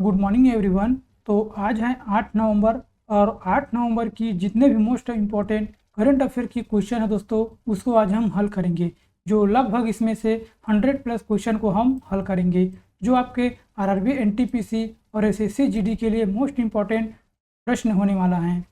Good morning everyone. तो आज है 8 नवंबर और 8 नवंबर की जितने भी मोस्ट इम्पॉर्टेंट करंट अफेयर की क्वेश्चन है दोस्तों, उसको आज हम हल करेंगे। जो लगभग इसमें से 100 प्लस क्वेश्चन को हम हल करेंगे, जो आपके आरआरबी, एनटीपीसी और एसएससी जीडी के लिए मोस्ट इम्पॉर्टेंट प्रश्न होने वाला है,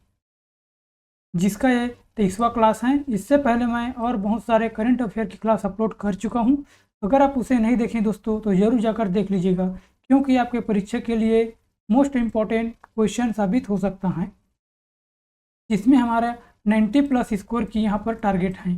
जिसका ये 23वां क्लास है। इससे पहले मैं और बहुत सारे करंट अफेयर की क्लास अपलोड कर चुका हूँ। अगर आप उसे नहीं देखें दोस्तों तो ज़रूर जाकर देख लीजिएगा, क्योंकि आपके परीक्षा के लिए मोस्ट इम्पॉर्टेंट क्वेश्चन साबित हो सकता है। इसमें हमारा 90 प्लस स्कोर की यहाँ पर टारगेट है।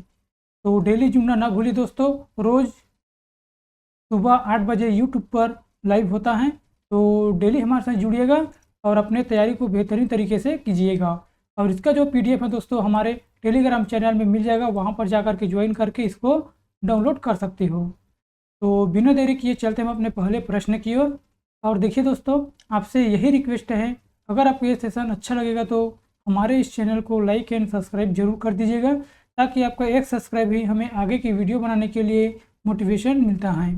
तो डेली जुड़ना ना भूलिए दोस्तों। रोज़ सुबह 8 बजे यूट्यूब पर लाइव होता है, तो डेली हमारे साथ जुड़िएगा और अपने तैयारी को बेहतरीन तरीके से कीजिएगा। और इसका जो PDF है दोस्तों, हमारे टेलीग्राम चैनल में मिल जाएगा, वहाँ पर जाकर के ज्वाइन करके इसको डाउनलोड कर सकते हो। तो बिना देरी किए चलते हम अपने पहले प्रश्न की ओर। और देखिए दोस्तों, आपसे यही रिक्वेस्ट है, अगर आपको ये सेशन अच्छा लगेगा तो हमारे इस चैनल को लाइक एंड सब्सक्राइब जरूर कर दीजिएगा, ताकि आपका एक सब्सक्राइब ही हमें आगे की वीडियो बनाने के लिए मोटिवेशन मिलता है।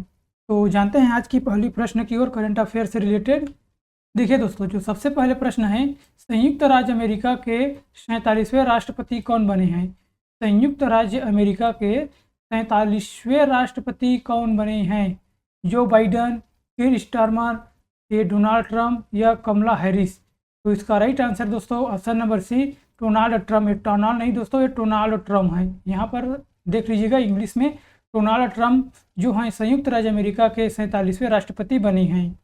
तो जानते हैं आज की पहली प्रश्न की ओर, करंट अफेयर से रिलेटेड। देखिए दोस्तों, जो सबसे पहले प्रश्न है, संयुक्त राज्य अमेरिका के 47वें राष्ट्रपति कौन बने हैं? संयुक्त राज्य अमेरिका के 47वें राष्ट्रपति कौन बने हैं? जो बाइडन, कीर स्टारमर, ये डोनाल्ड ट्रंप या कमला हैरिस? तो इसका राइट आंसर दोस्तों option number C, Donald Trump. ये डोनाल्ड नहीं दोस्तों, ये डोनाल्ड ट्रंप है। यहाँ पर देख लीजिएगा इंग्लिश में, डोनाल्ड ट्रंप जो हैं संयुक्त राज्य अमेरिका के 47वें राष्ट्रपति बने हैं।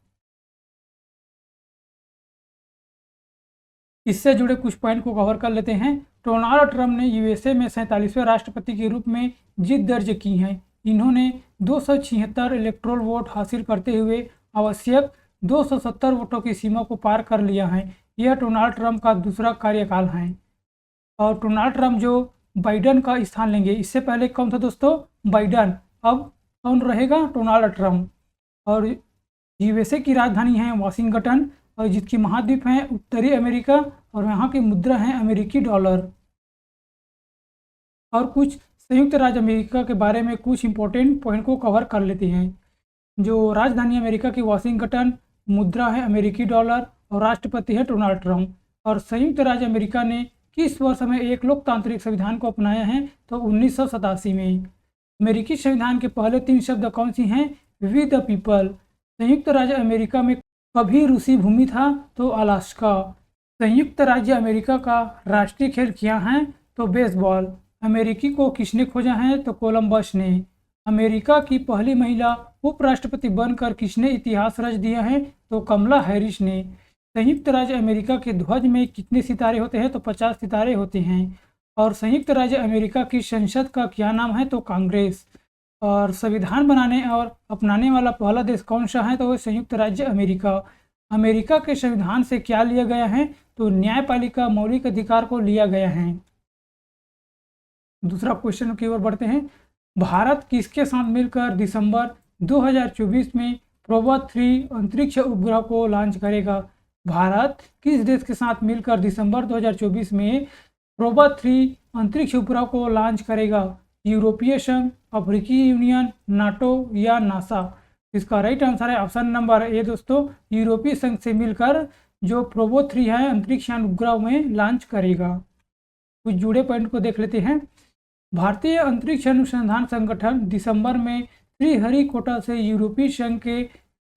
इससे जुड़े कुछ पॉइंट को कवर कर लेते हैं। डोनाल्ड ट्रंप ने यूएसए में 47वें राष्ट्रपति के रूप में जीत दर्ज की है। इन्होंने 276 इलेक्टोरल वोट हासिल करते हुए आवश्यक 270 वोटों की सीमा को पार कर लिया है। यह डोनाल्ड ट्रंप का दूसरा कार्यकाल है। और डोनाल्ड ट्रंप जो बाइडन का स्थान लेंगे। इससे पहले कौन था दोस्तों? बाइडन। अब कौन रहेगा? Donald Trump. और यूएसए की राजधानी है वाशिंगटन, और जिसकी महाद्वीप है उत्तरी अमेरिका, और यहाँ की मुद्रा है अमेरिकी डॉलर। और कुछ संयुक्त राज्य अमेरिका के बारे में कुछ इंपॉर्टेंट पॉइंट को कवर कर लेते हैं। जो राजधानी अमेरिका की वाशिंगटन, मुद्रा है अमेरिकी डॉलर, और राष्ट्रपति है डोनाल्ड ट्रंप। और संयुक्त राज्य अमेरिका ने किस वर्ष में एक लोकतांत्रिक संविधान को अपनाया है? तो 1987 में। अमेरिकी संविधान के पहले 3 शब्द कौन सी हैं? We the people. संयुक्त राज्य अमेरिका में कभी रूसी भूमि था? तो अलास्का। संयुक्त राज्य अमेरिका का राष्ट्रीय खेल क्या है? तो बेसबॉल। अमेरिकी को किसने खोजा है? तो कोलंबस ने। अमेरिका की पहली महिला उपराष्ट्रपति बनकर किसने इतिहास रच दिया है? तो कमला हैरिस ने। संयुक्त राज्य अमेरिका के ध्वज में कितने सितारे होते हैं? तो 50 सितारे होते हैं। और संयुक्त राज्य अमेरिका की संसद का क्या नाम है? तो कांग्रेस। और संविधान बनाने और अपनाने वाला पहला देश कौन सा है? तो वो संयुक्त राज्य अमेरिका। अमेरिका के संविधान से क्या लिया गया है? तो न्यायपालिका मौलिक अधिकार को लिया गया है। दूसरा क्वेश्चन की ओर बढ़ते हैं। भारत किसके साथ मिलकर दिसंबर 2024 में प्रोबा 3 अंतरिक्ष उपग्रह को लॉन्च करेगा? भारत किस देश के साथ मिलकर दिसंबर 2024 में प्रोबा 3 अंतरिक्ष उपग्रह को लॉन्च करेगा? यूरोपीय संघ, अफ्रीकी यूनियन, नाटो या नासा? इसका राइट आंसर है ऑप्शन नंबर ए दोस्तों, यूरोपीय संघ से मिलकर जो प्रोबो 3 है अंतरिक्ष यान उपग्रह में लॉन्च करेगा। कुछ जुड़े पॉइंट को देख लेते हैं। भारतीय अंतरिक्ष अनुसंधान संगठन दिसंबर में श्रीहरिकोटा से यूरोपीय संघ के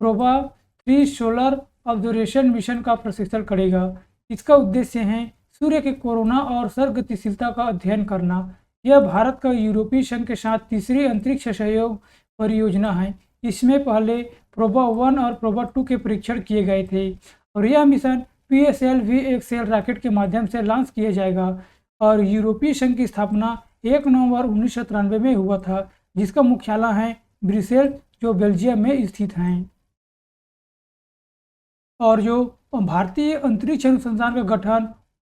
प्रोबा 3 सोलर ऑब्जर्वेशन मिशन का प्रशिक्षण करेगा। इसका उद्देश्य है सूर्य के कोरोना और सौर गतिशीलता का अध्ययन करना। यह भारत का यूरोपीय संघ के साथ तीसरी अंतरिक्ष सहयोग परियोजना है। इसमें पहले प्रोबा 1 और प्रोबा 2 के परीक्षण किए गए थे, और यह मिशन PSLV-1 रॉकेट के माध्यम से लॉन्च किया जाएगा। और यूरोपीय संघ की स्थापना 1 नवंबर 1993 में हुआ था, जिसका मुख्यालय है ब्रिसेल, जो बेल्जियम में स्थित है। और जो भारतीय अंतरिक्ष अनुसंधान का गठन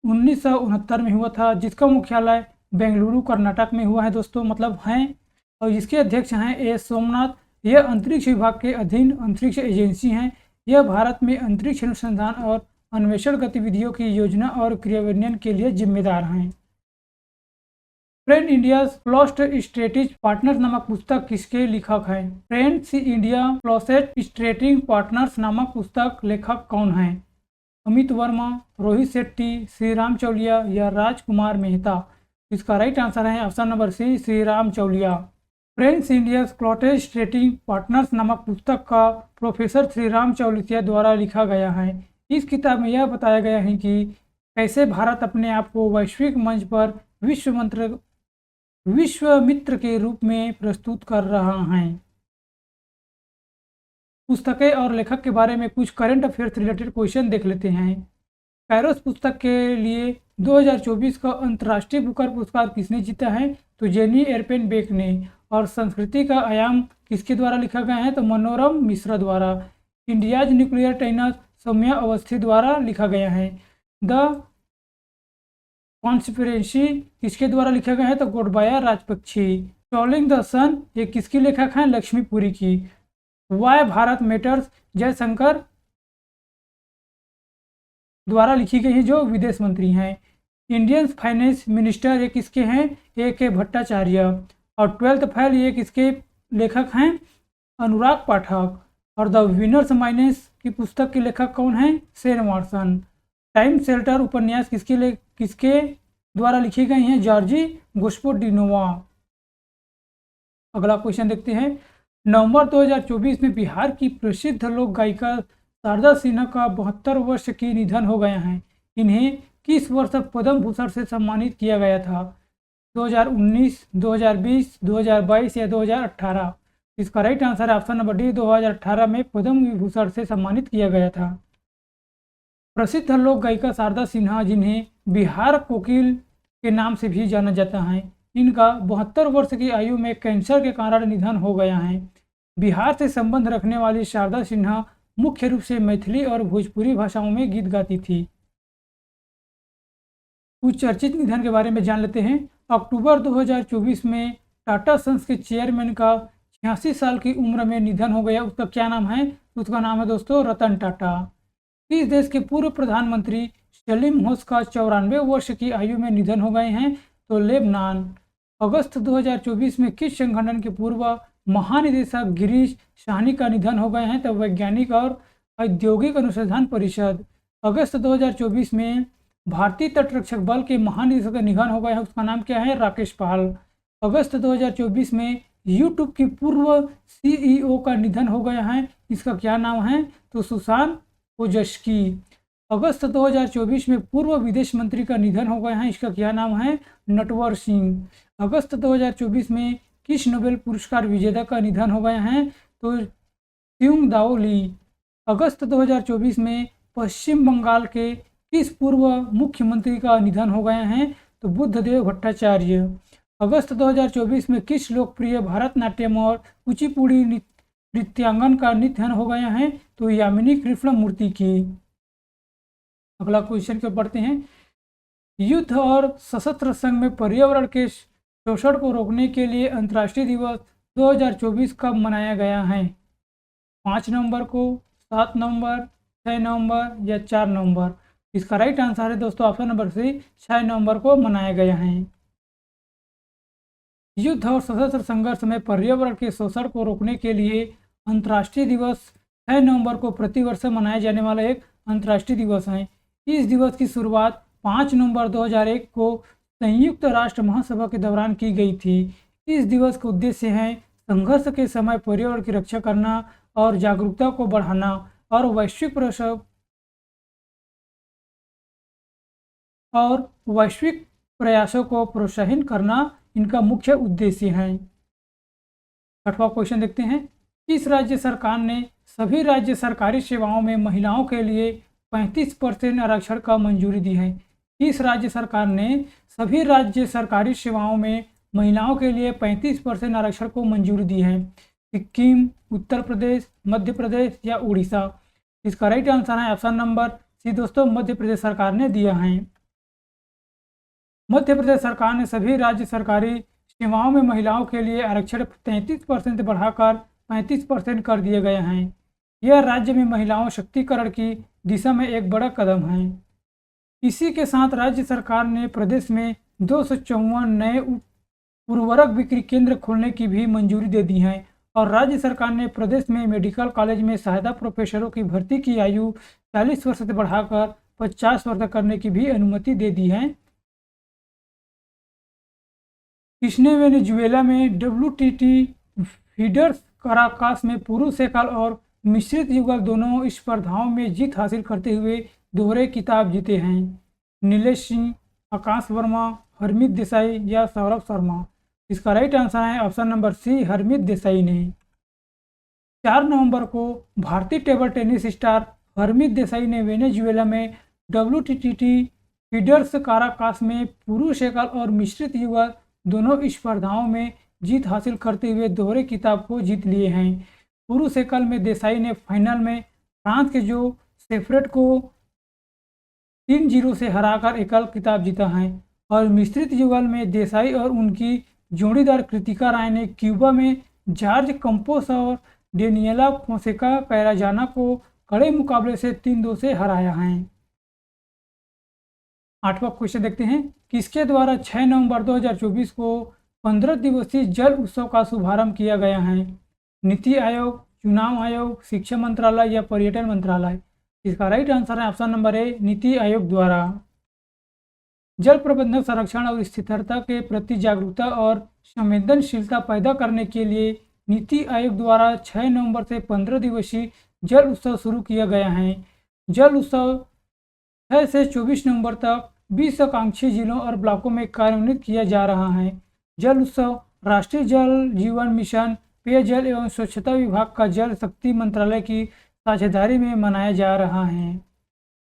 1969 में हुआ था, जिसका मुख्यालय बेंगलुरु कर्नाटक में हुआ है दोस्तों, मतलब हैं। और इसके अध्यक्ष हैं एस सोमनाथ। यह अंतरिक्ष विभाग के अधीन अंतरिक्ष एजेंसी हैं। यह भारत में अंतरिक्ष अनुसंधान और अन्वेषण गतिविधियों की योजना और क्रियान्वयन के लिए जिम्मेदार हैं। फ्रेंड इंडिया प्लॉस्ट स्ट्रेटेजिक पार्टनर्स नामक पुस्तक किसके लेखक हैं? फ्रेंड्स इंडिया प्लॉस्ट स्ट्रेटेजिक पार्टनर्स नामक पुस्तक लेखक कौन हैं? अमित वर्मा, रोहित शेट्टी, श्री राम चौलिया या राजकुमार मेहता? इसका राइट आंसर है option number C, Shri Ram Chaulia. Friends India plotted strategic partners नामक पुस्तक का प्रोफेसर श्री राम चौलिया द्वारा लिखा गया है। इस किताब में यह बताया गया है कि कैसे भारत अपने आप को वैश्विक मंच पर विश्व मित्र के रूप में प्रस्तुत कर रहा है। पुस्तकें और लेखक के बारे में कुछ करंट अफेयर्स रिलेटेड क्वेश्चन देख लेते हैं। कैरोस पुस्तक के लिए 2024 का अंतर्राष्ट्रीय बुकर पुरस्कार किसने जीता है? तो जेनी एरपेन बेक ने। और संस्कृति का आयाम किसके द्वारा लिखा गया है? तो मनोरम मिश्रा द्वारा। इंडियाज न्यूक्लियर टाइनस सौम्या अवस्थी द्वारा लिखा गया है। द कॉन्स्पिरेसी किसके द्वारा लिखा गया है? तो गोडबाया राजपक्षी। ट्रोलिंग द सन ये किसकी लेखक है? लक्ष्मीपुरी की। वाई भारत मैटर्स जयशंकर द्वारा लिखी गई है, जो विदेश मंत्री हैं। इंडियन फाइनेंस मिनिस्टर ये किसके हैं? A.K. भट्टाचार्य। और 12th फेल ये किसके लेखक हैं? अनुराग पाठक। और द विनर्स माइनस की पुस्तक के लेखक कौन हैं? Shane Watson. टाइम शेल्टर उपन्यास किसके द्वारा लिखी गई हैं? जॉर्जी गोस्पोडिनोवा। अगला क्वेश्चन देखते हैं। नवंबर 2024 में बिहार की प्रसिद्ध लोक गायिका शारदा सिन्हा का 72 वर्ष की निधन हो गया है। इन्हें किस वर्ष पद्म भूषण से सम्मानित किया गया था? 2019, 2020, 2022 या 2018? इसका राइट आंसर है ऑप्शन नंबर डी, 2018 में पद्म विभूषण से सम्मानित किया गया था। प्रसिद्ध लोक गायिका शारदा सिन्हा, जिन्हें बिहार कोकिल के नाम से भी जाना जाता है, इनका 72 वर्ष की आयु में कैंसर के कारण निधन हो गया है। बिहार से संबंध रखने वाली शारदा सिन्हा मुख्य रूप से मैथिली और भोजपुरी भाषाओं में गीत गाती थी। कुछ चर्चित निधन के बारे में जान लेते हैं। अक्टूबर 2024 में टाटा सन्स के चेयरमैन का 86 साल की उम्र में निधन हो गया। उसका क्या नाम है? उसका नाम है दोस्तों रतन टाटा। इस देश के पूर्व प्रधानमंत्री सलीम होश का 94 वर्ष की आयु में निधन हो गए हैं। तो लेबनान। अगस्त 2024 में किस संगठन के पूर्व महानिदेशक गिरीश साहनी का निधन हो गए हैं? तो वैज्ञानिक और औद्योगिक अनुसंधान परिषद। अगस्त 2024 में भारतीय तटरक्षक बल के महानिदेशक का निधन हो गया है। उसका नाम क्या है? राकेश पाल। अगस्त 2024 में यूट्यूब के पूर्व सीईओ का निधन हो गया है। इसका क्या नाम है? तो सुशांत ओजस्की। अगस्त 2024 में पूर्व विदेश मंत्री का निधन हो गया है। इसका क्या नाम है? नटवर सिंह। अगस्त 2024 में किस नोबेल पुरस्कार विजेता का निधन हो गया है? तो त्युंग दाओ ली। अगस्त 2024 में पश्चिम बंगाल के किस पूर्व मुख्यमंत्री का निधन हो गया है? तो बुद्धदेव भट्टाचार्य। अगस्त 2024 में किस लोकप्रिय भारतनाट्यम और कुचिपुड़ी नृत्यांगन का निधन हो गया है? तो यामिनी कृष्णमूर्ति की। अगला क्वेश्चन को पढ़ते हैं। युद्ध और सशस्त्र संघ में पर्यावरण के शोषण को रोकने के लिए अंतर्राष्ट्रीय दिवस 2024 कब मनाया गया है? 5 नवंबर को, 7 नवंबर, 6 नवंबर या 4 नवंबर? इसका राइट आंसर है दोस्तों ऑप्शन नंबर सी, 6 नवंबर को मनाया गया है। युद्ध और सशस्त्र संघर्ष में पर्यावरण के शोषण को रोकने के लिए अंतर्राष्ट्रीय दिवस 6 नवंबर को प्रतिवर्ष मनाया जाने वाला एक अंतर्राष्ट्रीय दिवस है। इस दिवस की शुरुआत 5 नवंबर 2001 को संयुक्त राष्ट्र महासभा के दौरान की गई थी। इस दिवस का उद्देश्य है संघर्ष के समय पर्यावरण की रक्षा करना और जागरूकता को बढ़ाना और वैश्विक प्रयासों को प्रोत्साहित करना इनका मुख्य उद्देश्य है। 8वां क्वेश्चन देखते हैं। किस राज्य सरकार ने सभी राज्य सरकारी सेवाओं में महिलाओं के लिए 35% आरक्षण का मंजूरी दी है? किस राज्य सरकार ने सभी राज्य सरकारी सेवाओं में महिलाओं के लिए 35% आरक्षण को मंजूरी दी है? सिक्किम, उत्तर प्रदेश, मध्य प्रदेश या उड़ीसा? इसका राइट आंसर है ऑप्शन नंबर सी दोस्तों, मध्य प्रदेश सरकार ने दिया है। मध्य प्रदेश सरकार ने सभी राज्य सरकारी सेवाओं में महिलाओं के लिए आरक्षण 33% से बढ़ाकर 35% कर दिए गए हैं। यह राज्य में महिलाओं शक्तिकरण की दिशा में एक बड़ा कदम है। इसी के साथ राज्य सरकार ने प्रदेश में 254 नए उर्वरक बिक्री केंद्र खोलने की भी मंजूरी दे दी है। और राज्य सरकार ने प्रदेश में मेडिकल कॉलेज में सहायता प्रोफेसरों की भर्ती की आयु 40 वर्ष से बढ़ाकर 50 वर्ष करने की भी अनुमति दे दी है। किसने वेनेजुएला में WTT फीडर्स काराकास में पुरुष एकल और मिश्रित युगल दोनों स्पर्धाओं में जीत हासिल करते हुए दोहरे खिताब जीते हैं? नीलेश सिंह, आकाश वर्मा, हरमीत देसाई या सौरभ शर्मा? इसका राइट आंसर है option number C, Harmeet Desai ने। 4 नवंबर को भारतीय table tennis star Harmeet Desai ने वेनेजुएला में WTT फीडर्स काराकास में पुरुष एकल और मिश्रित युगल दोनों स्पर्धाओं में जीत हासिल करते हुए दोहरे खिताब को जीत लिए हैं। पुरुष एकल में देसाई ने फाइनल में फ्रांस के जो सेफ्रेट को 3-0 से हराकर एकल खिताब जीता है। और मिश्रित युगल में देसाई और उनकी जोड़ीदार कृतिका राय ने क्यूबा में जॉर्ज कंपोस और डेनियला फोंसेका कैराजाना को कड़े मुकाबले से 3-2 से हराया है। 8वां क्वेश्चन देखते हैं। किसके द्वारा 6 नवंबर 2024 को 15 दिवसीय जल उत्सव का शुभारंभ किया गया है? नीति आयोग, चुनाव आयोग, शिक्षा मंत्रालय या पर्यटन मंत्रालय? इसका राइट आंसर है option number A, NITI Aayog द्वारा। जल प्रबंधन, संरक्षण और स्थिरता के प्रति जागरूकता और संवेदनशीलता पैदा करने के लिए नीति आयोग द्वारा 6 नवंबर से 15 दिवसीय जल उत्सव शुरू किया गया है। जल उत्सव 6 से 24 नवंबर तक 20 आकांक्षी जिलों और ब्लॉकों में कार्यान्वित किया जा रहा है। जल उत्सव राष्ट्रीय जल जीवन मिशन, पेयजल एवं स्वच्छता विभाग का जल शक्ति मंत्रालय की साझेदारी में मनाया जा रहा है।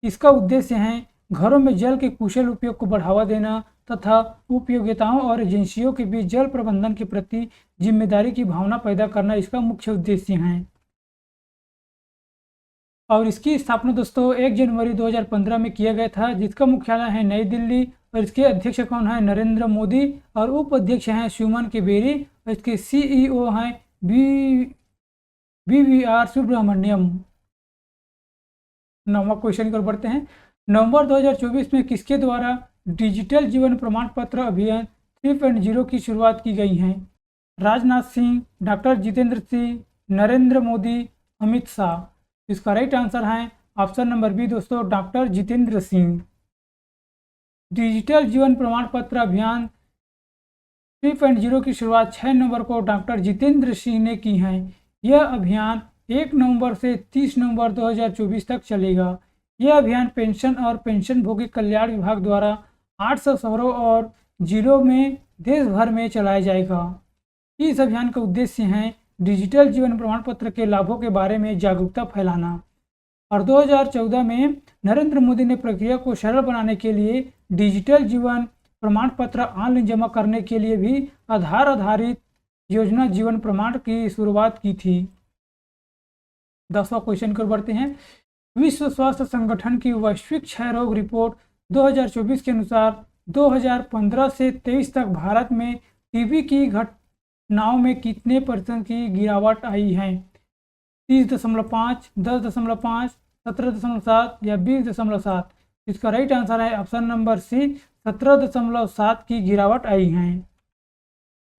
इसका उद्देश्य है घरों में जल के कुशल उपयोग को बढ़ावा देना तथा उपयोगिताओं और एजेंसियों के बीच जल प्रबंधन के प्रति जिम्मेदारी की भावना पैदा करना इसका मुख्य उद्देश्य है। और इसकी स्थापना दोस्तों 1 जनवरी 2015 में किया गया था, जिसका मुख्यालय है नई दिल्ली। और इसके अध्यक्ष कौन है? नरेंद्र मोदी। और उपाध्यक्ष हैं सुमन केबेरी। और इसके CEO हैं BVR सुब्रमण्यम। 9वां क्वेश्चन की ओर बढ़ते हैं। नवंबर 2024 में किसके द्वारा डिजिटल जीवन प्रमाण पत्र अभियान 3.0 की शुरुआत की गई है? राजनाथ सिंह, डॉक्टर जितेंद्र सिंह, नरेंद्र मोदी, अमित शाह? इसका राइट आंसर है ऑप्शन नंबर बी दोस्तों, डॉक्टर जितेंद्र सिंह। डिजिटल जीवन प्रमाण पत्र अभियान 3.0 की शुरुआत 6 नवंबर को डॉक्टर जितेंद्र सिंह ने की है। यह अभियान 1 नवंबर से 30 नवंबर 2024 तक चलेगा। यह अभियान पेंशन और पेंशनभोगी कल्याण विभाग द्वारा 800 शहरों और जिलों में देश भर में चलाया जाएगा। इस अभियान का उद्देश्य है डिजिटल जीवन प्रमाण पत्र के लाभों के बारे में जागरूकता फैलाना। और 2014 में नरेंद्र मोदी ने प्रक्रिया को सरल बनाने के लिए डिजिटल जीवन प्रमाण पत्र ऑनलाइन जमा करने के लिए भी आधार आधारित योजना जीवन प्रमाण की शुरुआत की थी। 10वां क्वेश्चन की ओर बढ़ते हैं। विश्व स्वास्थ्य संगठन की वैश्विक क्षय रोग रिपोर्ट 2024 के अनुसार 2015 से 23 तक भारत में टीबी की घटनाओं में कितने % की गिरावट आई है? 30.5, 10.5, 17.7 या 20.7? इसका राइट आंसर है ऑप्शन नंबर सी, 17.7 की गिरावट आई है।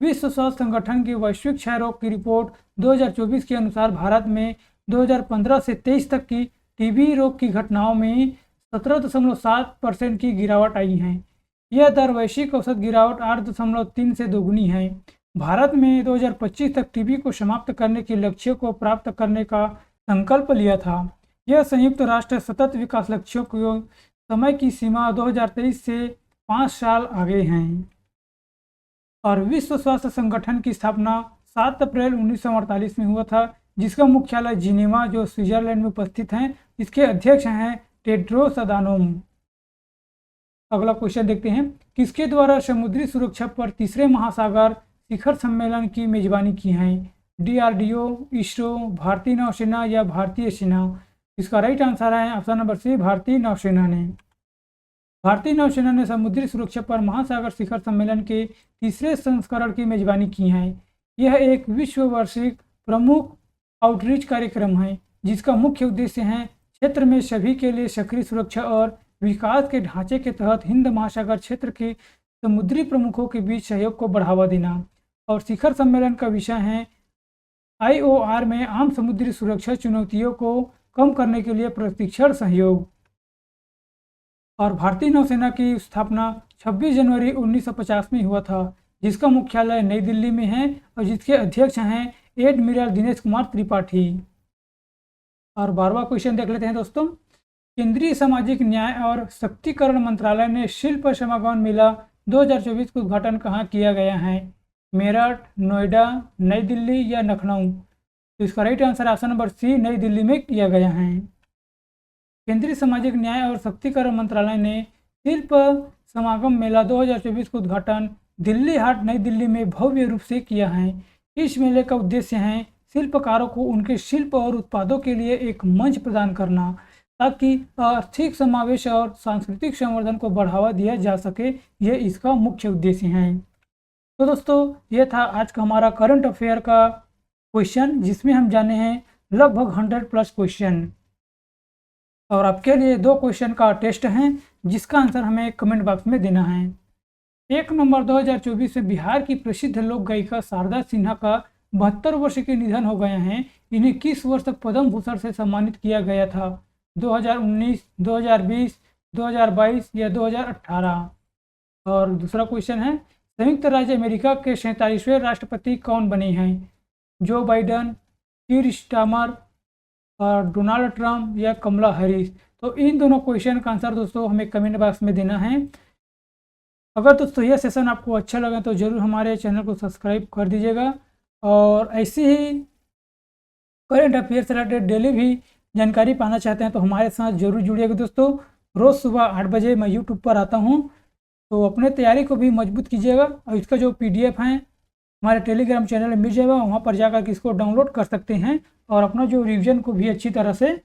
विश्व स्वास्थ्य संगठन की वैश्विक क्षय रोग की रिपोर्ट 2024 के अनुसार भारत में 2015 से 23 तक की टीबी रोग की घटनाओं में 17.7% की गिरावट आई है। यह दर वैश्विक औसत गिरावट 8.3 से दोगुनी है। भारत में 2025 तक टीबी को समाप्त करने के लक्ष्य को प्राप्त करने का संकल्प लिया था। यह संयुक्त राष्ट्र सतत विकास लक्ष्यों को समय की सीमा 2023 से 5 साल आगे हैं। और विश्व स्वास्थ्य संगठन की स्थापना 7 अप्रैल 1948 में हुआ था, जिसका मुख्यालय जिनेवा जो स्विट्जरलैंड में उपस्थित हैं। इसके अध्यक्ष हैं टेड्रोस अधानोम। अगला क्वेश्चन देखते हैं। किसके द्वारा समुद्री सुरक्षा पर तीसरे महासागर शिखर सम्मेलन की मेजबानी की है? DRDO, इसरो, भारतीय नौसेना या भारतीय सेना? इसका राइट आंसर है ऑप्शन नंबर सी, भारतीय नौसेना ने। भारतीय नौसेना ने समुद्री सुरक्षा पर महासागर शिखर सम्मेलन के तीसरे संस्करण की मेजबानी की है। यह एक विश्व वार्षिक प्रमुख आउटरीच कार्यक्रम है, जिसका मुख्य उद्देश्य है क्षेत्र में सभी के लिए सक्रिय सुरक्षा और विकास के ढांचे के तहत हिंद महासागर क्षेत्र की समुद्री प्रमुखों के बीच सहयोग को बढ़ावा देना। और शिखर सम्मेलन का विषय है IOR में आम समुद्री सुरक्षा चुनौतियों को कम करने के लिए प्रशिक्षण सहयोग। और भारतीय नौसेना की स्थापना 26 जनवरी 1950 में हुआ था, जिसका मुख्यालय नई दिल्ली में है और जिसके अध्यक्ष हैं एडमिरल दिनेश कुमार त्रिपाठी। और 12वां क्वेश्चन देख लेते हैं दोस्तों। केंद्रीय सामाजिक न्याय और सशक्तिकरण मंत्रालय ने शिल्प समागम मेला 2024 का उद्घाटन कहाँ किया गया है? मेरठ, नोएडा, नई दिल्ली या लखनऊ? तो इसका right answer option number C, नई दिल्ली में किया गया है। केंद्रीय सामाजिक न्याय और सशक्तिकरण मंत्रालय ने शिल्प समागम मेला 2024 का उद्घाटन दिल्ली हाट नई दिल्ली में भव्य रूप से किया है। इस मेले का उद्देश्य है शिल्पकारों को उनके शिल्प और उत्पादों के लिए एक मंच प्रदान करना, ताकि आर्थिक समावेश और सांस्कृतिक संवर्धन को बढ़ावा दिया जा सके। ये इसका मुख्य उद्देश्य है। तो दोस्तों, ये था आज का हमारा करंट अफेयर का क्वेश्चन, जिसमें हम जाने हैं लगभग 100+ क्वेश्चन। और आपके लिए 2 क्वेश्चन का टेस्ट है, जिसका आंसर हमें कमेंट बॉक्स में देना है। 1 नवंबर 2024 में बिहार की प्रसिद्ध लोक गायिका शारदा सिन्हा का 72 वर्ष के निधन हो गए हैं। इन्हें किस वर्ष तक पद्म भूषण से सम्मानित किया गया था? 2019, 2020, 2022 या 2018? और दूसरा क्वेश्चन है, संयुक्त राज्य अमेरिका के 47वें राष्ट्रपति कौन बने हैं? जो बाइडन, कीर स्टारमर, और डोनाल्ड ट्रंप या कमला हैरिस? तो इन दोनों क्वेश्चन का आंसर दोस्तों हमें कमेंट बॉक्स में देना है। अगर दोस्तों यह सेशन आपको अच्छा लगा तो ज़रूर हमारे चैनल को सब्सक्राइब कर दीजिएगा। और ऐसी ही करंट अफेयर से रिलेटेड डेली भी जानकारी पाना चाहते हैं तो हमारे साथ जरूर जुड़िएगा दोस्तों। रोज़ सुबह 8 बजे मैं यूट्यूब पर आता हूँ, तो अपने तैयारी को भी मजबूत कीजिएगा। और इसका जो PDF है हमारे टेलीग्राम चैनल में मिल जाएगा, वहाँ पर जाकर के इसको डाउनलोड कर सकते हैं और अपना जो रिवीजन को भी अच्छी तरह से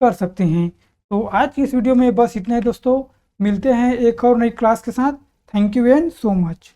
कर सकते हैं। तो आज की इस वीडियो में बस इतना ही दोस्तों। मिलते हैं एक और नई क्लास के साथ। Thank you and so much.